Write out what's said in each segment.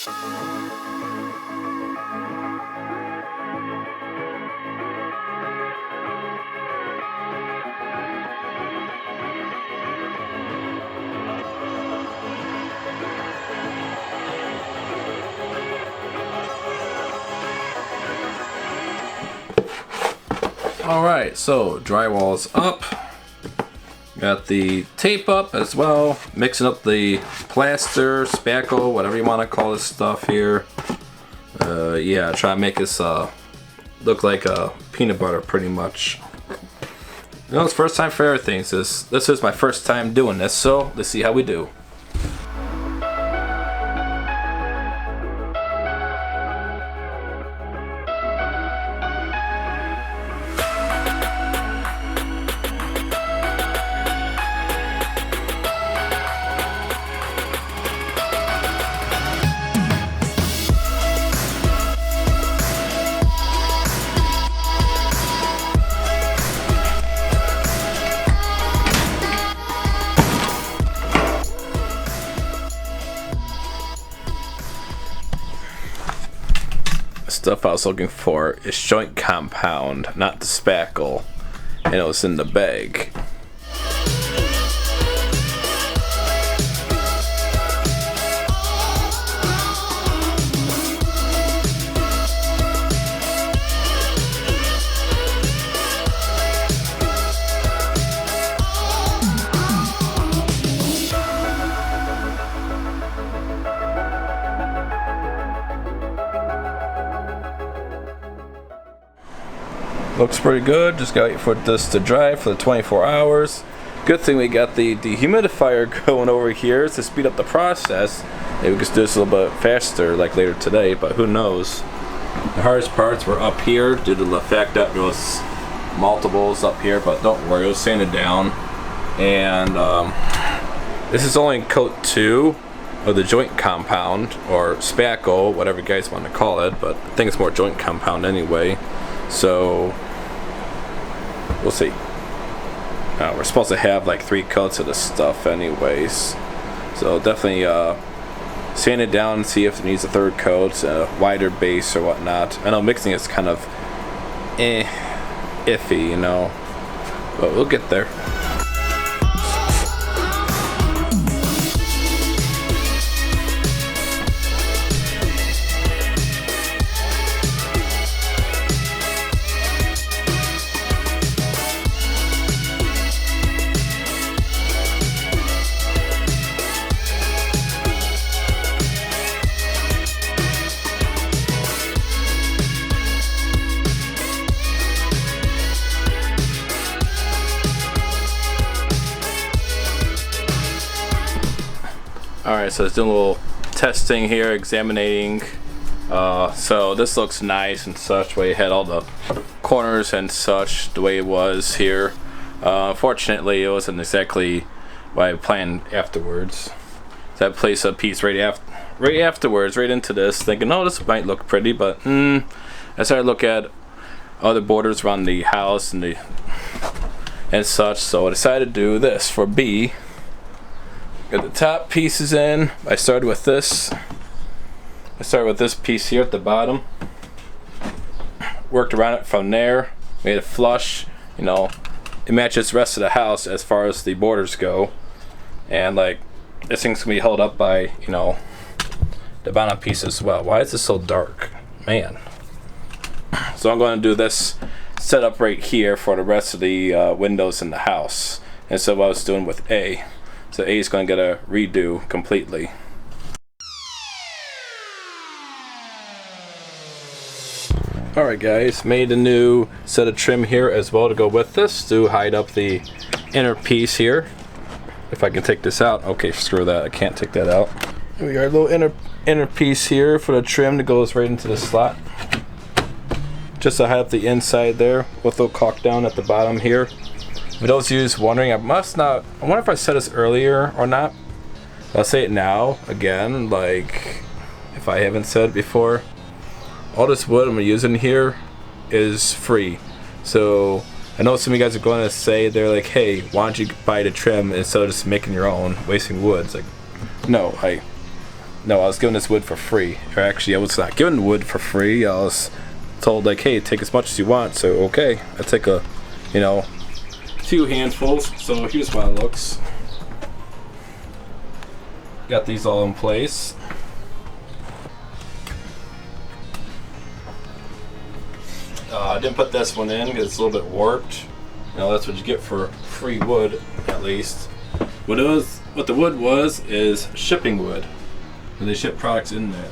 Alright, so drywall's up. Got the tape up as well. Mixing up the plaster, spackle, whatever you want to call this stuff here. Yeah, try to make this look like a peanut butter pretty much. You know, it's first time for everything. This is my first time doing this, so let's see how we do. Stuff I was looking for is joint compound, not the spackle, and it was in the bag. Looks pretty good. Just gotta wait for this to dry for the 24 hours. Good thing we got the dehumidifier going over here to speed up the process. Maybe we could do this a little bit faster like later today, but who knows. The hardest parts were up here due to the fact that there was multiples up here, but don't worry, it was sanded down. And this is only coat 2 of the joint compound, or spackle, whatever you guys want to call it, but I think it's more joint compound anyway. So we'll see. We're supposed to have like 3 coats of this stuff anyways, so definitely sand it down and see if it needs a 3rd coat, a wider base or whatnot. I know mixing is kind of iffy, you know, but we'll get there. Alright, so it's doing a little testing here, examining. So this looks nice and such, where you had all the corners and such the way it was here. Unfortunately, it wasn't exactly what I planned afterwards. So I placed a piece right afterwards, right into this, thinking, oh, this might look pretty, but I started to look at other borders around the house and such, so I decided to do this for B. Got the top pieces in. I started with this piece here at the bottom. Worked around it from there. Made it flush. You know, it matches the rest of the house as far as the borders go. And like, this thing's gonna be held up by, you know, the bottom piece as well. Why is this so dark? Man. So I'm going to do this setup right here for the rest of the windows in the house. And so what I was doing with A. So A is going to get a redo completely. Alright guys, made a new set of trim here as well to go with this to hide up the inner piece here. If I can take this out. Okay, screw that, I can't take that out. Here we got a little inner piece here for the trim that goes right into the slot. Just to hide up the inside there with a little caulk down at the bottom here. For those of you wondering, I wonder if I said this earlier or not. I'll say it now again, like if I haven't said it before. All this wood I'm using here is free. So I know some of you guys are going to say, they're like, hey, why don't you buy the trim instead of just making your own, wasting wood? It's like, no, No, I was given this wood for free. Or actually, I was not given wood for free. I was told, like, hey, take as much as you want. So, okay, I take a, few handfuls. So here's how it looks. Got these all in place. I didn't put this one in because it's a little bit warped. That's what you get for free wood, at least. What the wood was is shipping wood. And they ship products in there.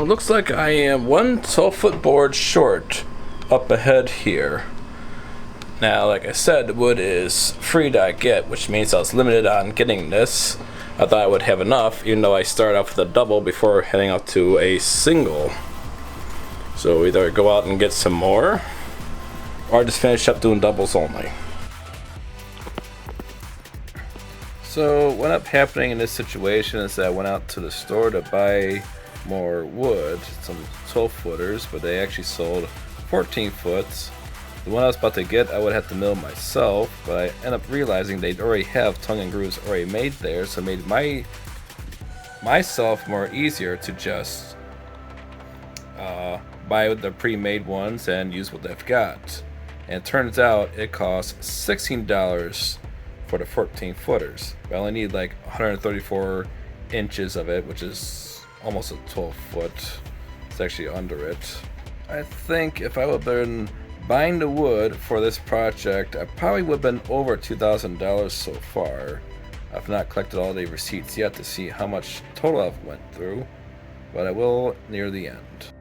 Looks like I am 1 12-foot board short up ahead here. Now, like I said, the wood is free to get, which means I was limited on getting this. I thought I would have enough, even though I started off with a double before heading out to a single. So either go out and get some more, or just finish up doing doubles only. So what ended up happening in this situation is that I went out to the store to buy more wood, some 12-footers, but they actually sold 14-foots. The one I was about to get, I would have to mill myself, but I ended up realizing they'd already have tongue and grooves already made there, so it made myself more easier to just buy the pre-made ones and use what they've got. And it turns out it costs $16 for the 14-footers. I only need like 134 inches of it, which is almost a 12-foot. It's actually under it. I think if I would have been buying the wood for this project, I probably would have been over $2,000 so far. I've not collected all the receipts yet to see how much total I've went through, but I will near the end.